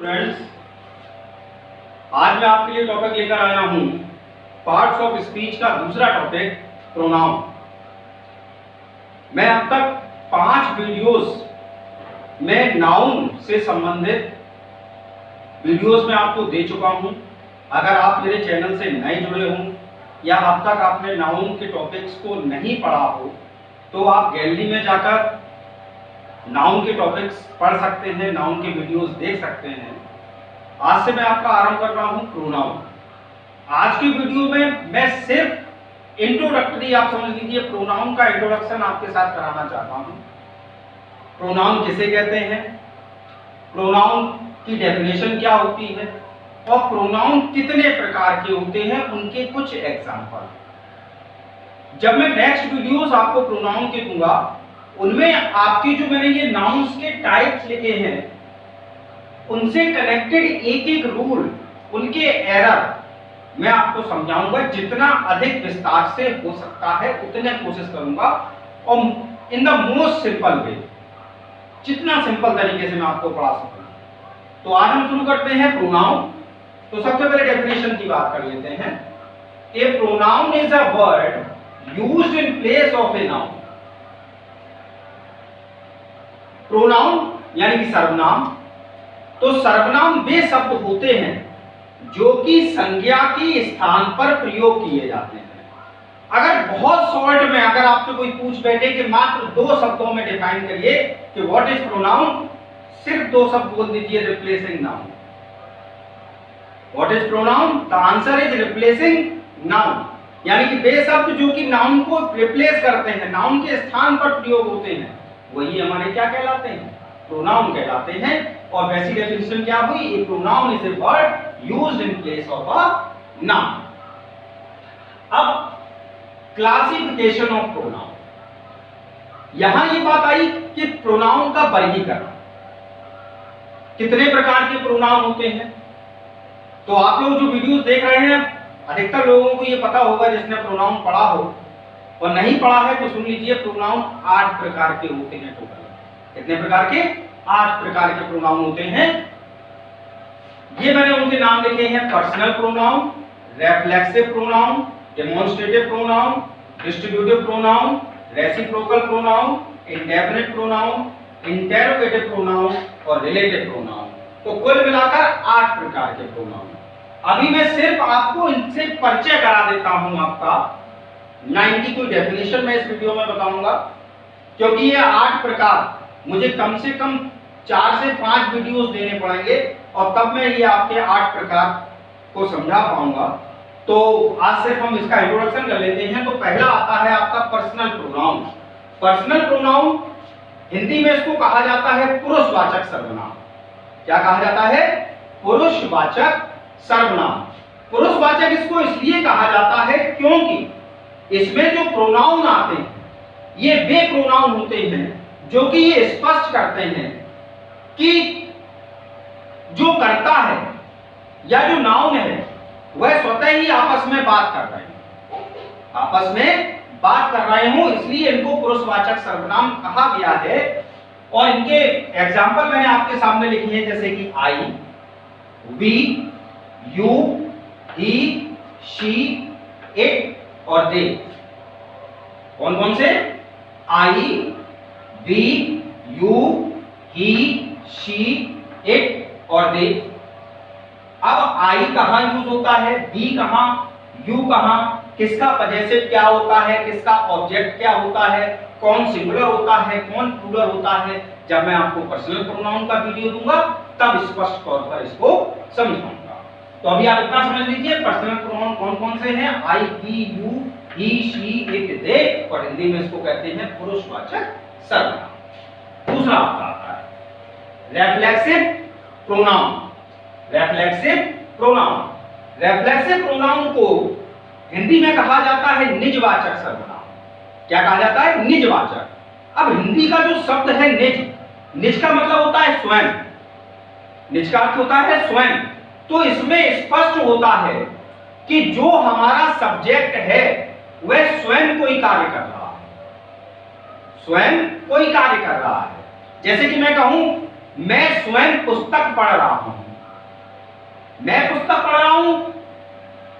Friends, आज मैं आपके लिए टॉपिक लेकर आया हूं पार्ट्स ऑफ स्पीच का दूसरा टॉपिक प्रोनाउन। मैं अब तक 5 वीडियोस में नाउन से संबंधित वीडियोस में आपको दे चुका हूं। अगर आप मेरे चैनल से नए जुड़े हों या अब तक आपने नाउन के टॉपिक्स को नहीं पढ़ा हो तो आप गैलरी में जाकर नाउन के टॉपिक्स पढ़ सकते हैं, नाउन के वीडियोस देख सकते हैं। आज से मैं आपका आरंभ कर रहा हूं प्रोनाउन। आज की वीडियो में मैं सिर्फ इंट्रोडक्टरी, आप समझ लीजिए, प्रोनाउन का इंट्रोडक्शन आपके साथ कराना चाहता हूं। प्रोनाउन किसे कहते हैं, प्रोनाउन की डेफिनेशन क्या होती है और प्रोनाउन कितने प्रकार के होते हैं, उनके कुछ एग्जांपल। जब मैं नेक्स्ट वीडियोस आपको प्रोनाउन के दूंगा उनमें आपके जो मैंने ये नाउन्स के टाइप्स लिखे हैं उनसे कनेक्टेड एक एक रूल, उनके एरर मैं आपको समझाऊंगा। जितना अधिक विस्तार से हो सकता है उतने कोशिश करूंगा और in the most simple way, जितना सिंपल तरीके से मैं आपको पढ़ा सकूं। तो आज हम शुरू करते हैं प्रोनाउन। तो सबसे पहले डेफिनेशन की बात कर लेते हैं। A pronoun is a word used in place of a noun. Pronoun यानी कि सर्वनाम। तो सर्वनाम वे शब्द होते हैं जो कि संज्ञा के स्थान पर प्रयोग किए जाते हैं। अगर बहुत शॉर्ट में अगर आपसे कोई पूछ बैठे कि मात्र 2 शब्दों में डिफाइन करिए कि व्हाट इज प्रोनाउन, सिर्फ 2 शब्द बोल दीजिए, replacing noun. What is pronoun? The answer is replacing noun. यानी कि वे शब्द जो कि नाउन को रिप्लेस करते हैं, नाउन के स्थान पर प्रयोग होते हैं, वही हमारे क्या कहलाते हैं? प्रोनाउन कहलाते हैं। और वैसी डेफिनेशन क्या हुई? A pronoun is a word used in place of a noun. अब क्लासिफिकेशन ऑफ प्रोनाउन, यहां ये बात आई कि प्रोनाउन का वर्गीकरण, कितने प्रकार के प्रोनाउन होते हैं। तो आप लोग जो वीडियोस देख रहे हैं, अधिकतर लोगों को ये पता होगा जिसने प्रोनाउन पढ़ा हो, और नहीं पढ़ा है तो सुन लीजिए, प्रोनाउन 8 प्रकार के होते हैं टोटल। कितने प्रकार के? 8 प्रकार के प्रोनाउन होते हैं। ये मैंने उनके नाम लिखे हैं: personal pronoun, reflexive pronoun, demonstrative pronoun, distributive pronoun, reciprocal pronoun, indefinite pronoun, interrogative pronoun और रिलेटिव प्रोनाउन। तो कुल मिलाकर 8 प्रकार के प्रोनाउन। अभी मैं सिर्फ आपको इनसे परिचय करा देता हूं आपका, ना इनकी कोई डेफिनेशन मैं इस वीडियो में बताऊंगा, क्योंकि ये 8 प्रकार मुझे कम से कम 4 से 5 वीडियोस देने पड़ेंगे और तब मैं ये आपके 8 प्रकार को समझा पाऊंगा। तो आज सिर्फ हम इसका इंट्रोडक्शन कर लेते हैं। तो पहला आता है आपका personal pronoun. Personal pronoun Hindi में इसको कहा जाता है पुरुषवाचक सर्वनाम। क्या कहा जाता है? पुरुषवाचक सर्वनाम। पुरुषवाचक इसको इसलिए कहा जाता है क्योंकि इसमें जो प्रोनाउन आते हैं ये वे प्रोनाउन होते हैं जो कि ये स्पष्ट करते हैं कि जो करता है या जो नाउन है वह स्वतः ही आपस में बात कर रहे हैं, आपस में बात कर रहे हो, इसलिए इनको पुरुषवाचक सर्वनाम कहा गया है। और इनके एग्जाम्पल मैंने आपके सामने लिखे हैं, जैसे कि I, we, you, he, she, it और दे। कौन कौन से? I, we, you, he, she, it और दे। अब आई कहां यूज होता है, वी कहां, यू कहां, किसका पजेसिव क्या होता है, किसका ऑब्जेक्ट क्या होता है, कौन सिंगुलर होता है, कौन प्लूरल होता है, जब मैं आपको पर्सनल प्रोनाउन का वीडियो दूंगा तब स्पष्ट तौर पर इसको समझाऊंगा। तो अभी आप इतना समझ लीजिए पर्सनल प्रोनाउन कौन कौन से हैं: I, we, you, he, she, it, they, और हिंदी में इसको कहते हैं पुरुषवाचक सर्वनाम। दूसरा आता है रेफ्लेक्सिव pronoun. Reflexive pronoun, reflexive pronoun को हिंदी में कहा जाता है निजवाचक सर्वनाम। क्या कहा जाता है? निजवाचक। अब हिंदी का जो शब्द है निज, निज का मतलब होता है स्वयं, निज का अर्थ होता है स्वयं। तो इसमें स्पष्ट होता है कि जो हमारा सब्जेक्ट है वह स्वयं कोई कार्य कर रहा है, स्वयं कोई कार्य कर रहा है। जैसे कि मैं कहूं मैं स्वयं पुस्तक पढ़ रहा हूं, मैं पुस्तक पढ़ रहा हूं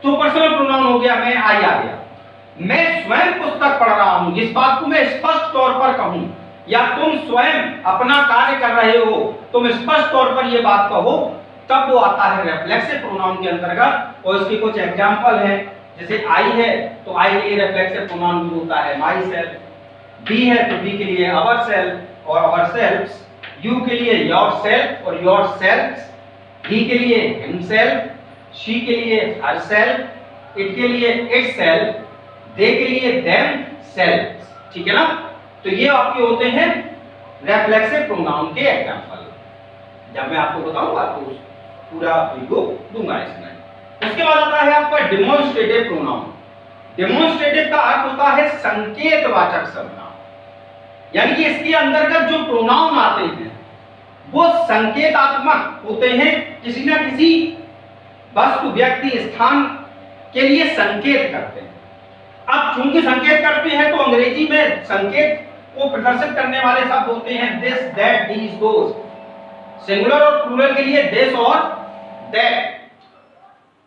तो पर्सनल प्रोनाउन हो गया, मैं आई आ गया। मैं स्वयं पुस्तक पढ़ रहा हूं, इस बात को मैं स्पष्ट तौर पर कहूं, या तुम स्वयं अपना कार्य कर रहे हो, तुम स्पष्ट तौर पर यह बात कहो, तब वो आता है रिफ्लेक्सिव प्रोनाउन के अंतर्गत। और इसके कुछ एग्जांपल हैं, जैसे आई है तो आई के लिए रिफ्लेक्सिव प्रोनाउन यूज होता है माई सेल्फ, बी है तो बी के लिए अवर सेल्फ और अवर सेल्फ्स, यू के लिए योर सेल्फ और योर सेल्फ्स, ही के लिए हिमसेल्फ, शी के लिए हर सेल्फ, इट के लिए इट्स सेल्फ, दे के लिए देम सेल्फ्स। ठीक है ना? तो ये आपके होते हैं रिफ्लेक्सिव प्रोनाउन के एग्जांपल। जब मैं आपको बताऊंगा तो पूरा वीडियो दूंगा इसमें। उसके बाद आता है आपका डेमोंस्ट्रेटिव प्रोनाउन। डेमोंस्ट्रेटिव का अर्थ होता है संकेतवाचक सर्वनाम, यानी कि इसके अंतर्गत जो प्रोनाउन आते हैं वो संकेतात्मक होते हैं, किसी न किसी वस्तु, व्यक्ति, स्थान के लिए संकेत करते हैं। अब चूंकि संकेत करते हैं तो अंग्रेजी में संकेत को प्रदर्शित करने वाले शब्द होते हैं this, that, these, those. Singular और प्लूरल के लिए दिस और दैट,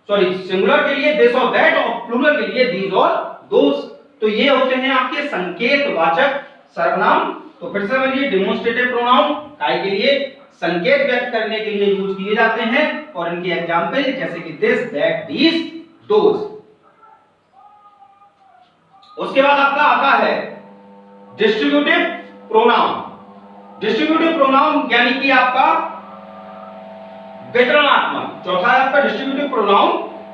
सॉरी सिंगुलर के लिए दिस और दैट और प्लूरल के लिए दीज और दोस। तो ये होते हैं आपके संकेतवाचक सर्वनाम। तो फिर से समझिए, डेमोंस्ट्रेटिव प्रोनाउन काय के लिए संकेत व्यक्त करने के लिए यूज किए जाते हैं, और इनके एग्जांपल जैसे कि दिस, दैट, दीज, दोस। उसके बाद आपका आता है डिस्ट्रीब्यूटिव प्रोनाउन। डिस्ट्रीब्यूटिव प्रोनाउन यानी कि आपका वितरणात्मक। चौथा है आपका डिस्ट्रीब्यूटिव प्रोनाउन।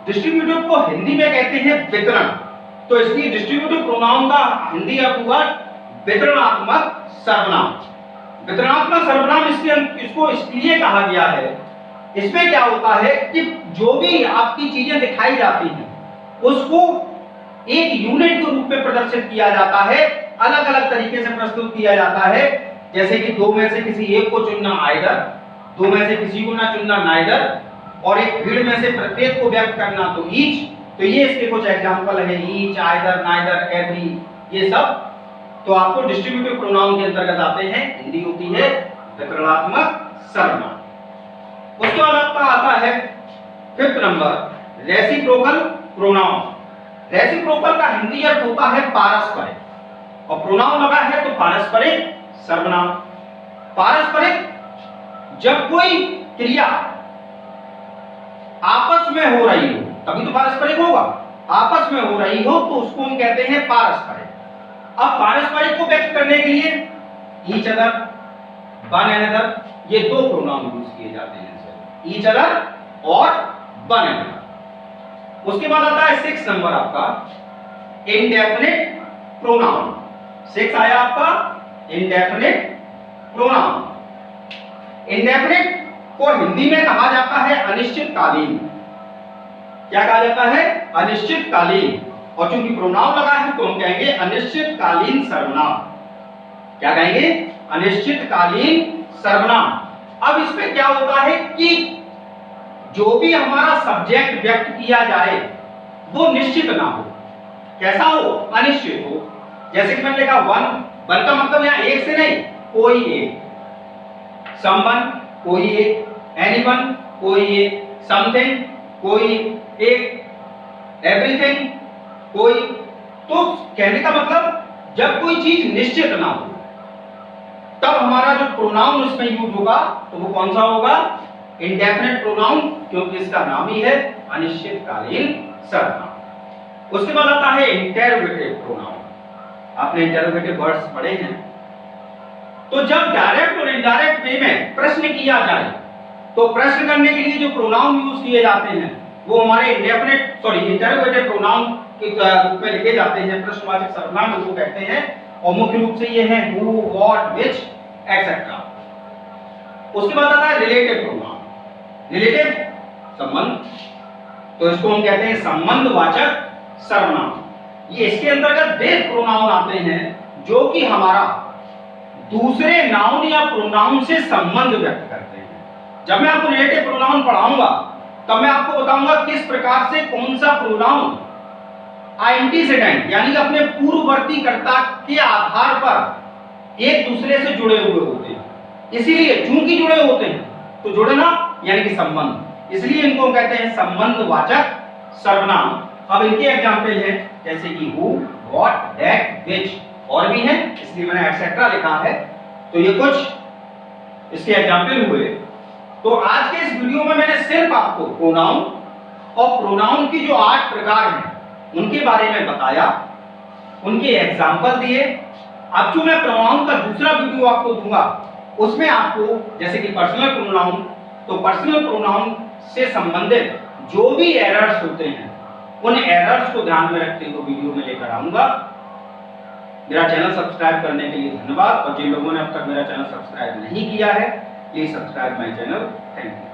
डिस्ट्रीब्यूटिव को हिंदी में कहते हैं वितरण, तो इसलिए डिस्ट्रीब्यूटिव प्रोनाउन का हिंदी अर्थ हुआ वितरणात्मक सर्वनाम। वितरणात्मक सर्वनाम इसको इसलिए कहा गया है, इसमें क्या होता है कि जो भी आपकी चीजें दिखाई जाती हैं उसको एक यूनिट के रूप में प्रदर्शित किया जाता है, अलग अलग तरीके से प्रस्तुत किया जाता है। जैसे कि दो में से किसी एक को चुनना आइदर, दो में से किसी को ना चुनना नाइदर, और एक भीड़ में से प्रत्येक को व्यक्त करना तो ईच। तो ये इसके कुछ एग्जांपल है, ईच, आइदर, नाइदर, एवरी, ये सब तो आपको डिस्ट्रीब्यूटिव प्रोनाउन के अंतर्गत आते हैं। हिंदी होती है वितरणात्मक सर्वनाम। उसके बाद आपका आता है fifth number reciprocal pronoun. Reciprocal का हिंदी अर्थ होता है पारस्परिक, और प्रोनाउन लगा है तो पारस्परिक सर्वनाम। पारस्परिक, जब कोई क्रिया आपस में हो रही हो तभी तो पारस्परिक होगा, आपस में हो रही हो तो उसको हम कहते हैं पारस्परिक। अब पारस्परिक को व्यक्त करने के लिए ईच अदर, वन अनदर, ये दो प्रोनाउन यूज किए जाते हैं, ईच अदर और वन अनदर। उसके बाद आता है सिक्स नंबर आपका इंडेफिनिट प्रोनाउन। सिक्स आया आपका इंडेफिनिट प्रोनाउन। इंडेफिनिट को हिंदी में कहा जाता है अनिश्चितकालीन। क्या कहा जाता है? अनिश्चितकालीन। और चूंकि प्रोनाउन लगा है तो हम कहेंगे अनिश्चितकालीन सर्वनाम। क्या कहेंगे? अनिश्चितकालीन सर्वनाम। अब इसमें क्या होता है कि जो भी हमारा सब्जेक्ट व्यक्त किया जाए वो निश्चित ना हो। कैसा हो? अनिश्चित हो। जैसे कि मैंने लिखा वन, वन का मतलब यहाँ एक से नहीं, कोई एक, समवन कोई एक, एनीवन कोई एक, समथिंग कोई एक, एवरीथिंग कोई। तो कहने का मतलब जब कोई चीज निश्चित ना हो तब हमारा जो प्रोनाउन उसमें यूज होगा तो वो कौन सा होगा? इंडेफिनिट प्रोनाउन, क्योंकि इसका नाम ही है अनिश्चितकालीन सर्वनाम। उसके बाद आता है इंटरोगेटिव प्रोनाउन। आपने इंटरोगेटिव वर्ड्स पढ़े हैं, तो जब डायरेक्ट और इनडायरेक्ट वे में प्रश्न किया जाए तो प्रश्न करने के लिए जो प्रोनाउन यूज किए जाते हैं वो हमारे इंटरोगेटिव प्रोनाउन के रूप में लिखे जाते हैं, प्रश्नवाचक सर्वनाम उसको कहते हैं। और मुख्य रूप से ये है हु, व्हाट, व्हिच, एटसेट्रा। उसके बाद आता है रिलेटिव प्रोनाउन। रिलेटिव संबंध, तो इसको हम कहते हैं संबंधवाचक सर्वनाम। ये इसके अंतर्गत वे प्रोनाउन आते हैं जो कि हमारा दूसरे नाउन या प्रोनाउन से संबंध व्यक्त करते हैं। जब मैं आपको रिलेटिव प्रोनाउन पढ़ाऊंगा तब मैं आपको बताऊंगा किस प्रकार से कौन सा प्रोनाउन एंटीसेडेंट यानी कि अपने पूर्ववर्ती कर्ता के आधार पर एक दूसरे से जुड़े हुए होते हैं। इसीलिए चूंकि जुड़े होते हैं तो जुड़ना यानी कि संबंध, इसलिए इनको कहते हैं संबंधवाचक सर्वनाम। अब इनके एग्जाम्पल हैं जैसे कि हु, व्हाट, दैट, व्हिच, और भी हैं, इसलिए मैंने एटसेट्रा लिखा है। तो ये कुछ इसके एग्जाम्पल हुए। तो आज के इस वीडियो में मैंने सिर्फ आपको प्रोनाउन और प्रोनाउन की जो 8 प्रकार हैं उनके बारे में बताया, उनके एग्जाम्पल दिए। अब जो मैं प्रोनाउन का दूसरा वीडियो आपको दूंगा उसमें आपको जैसे कि पर्सनल प्रोनाउन, तो पर्सनल प्रोनाउन से संबंधित जो भी एरर्स होते हैं उन एरर्स को ध्यान में रखते हुए वीडियो में लेकर आऊंगा। मेरा चैनल सब्सक्राइब करने के लिए धन्यवाद, और जिन लोगों ने अब तक मेरा चैनल सब्सक्राइब नहीं किया है please subscribe my channel. Thank you.